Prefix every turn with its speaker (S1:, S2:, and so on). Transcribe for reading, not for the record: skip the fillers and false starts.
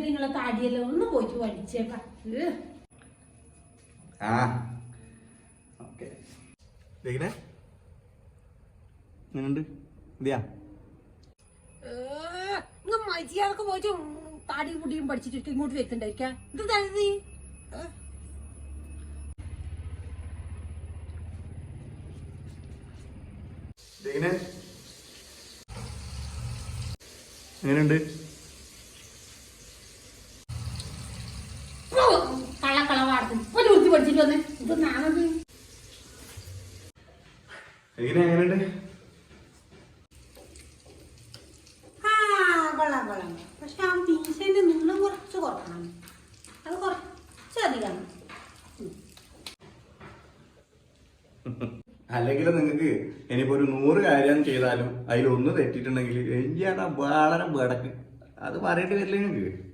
S1: നിങ്ങളെ താടിയല്ലോ ഒന്ന് പോയിട്ട് പഠിച്ചേപ്പാ. മജിയാൾക്ക് പോയിട്ട് താടിയും മുടിയും പഠിച്ചിട്ട് ഇങ്ങോട്ട് വെക്കുന്നുണ്ടായിരിക്കാ. ഇത് തന്നെ
S2: എങ്ങനെയുണ്ട്?
S1: കള്ളക്കളവാടും ഒരു പഠിച്ചിട്ട് വന്നേ. ഇത് നാണത്
S2: എങ്ങനെയുണ്ട്?
S1: കൊള്ളാം കൊള്ളാം. പക്ഷെ ആ പീസേന്റെ നീളം കുറച്ച് കുറക്കണം. അത് കുറച്ചധികം.
S2: അല്ലെങ്കിൽ നിങ്ങൾക്ക് ഇനിയിപ്പോ ഒരു 100 കാര്യം ചെയ്താലും അതിലൊന്ന് തെറ്റിട്ടുണ്ടെങ്കിൽ എഞ്ചിയാടാ വളരെ ബടക്ക് അത് പറയേണ്ടി വരില്ല നിങ്ങൾക്ക്.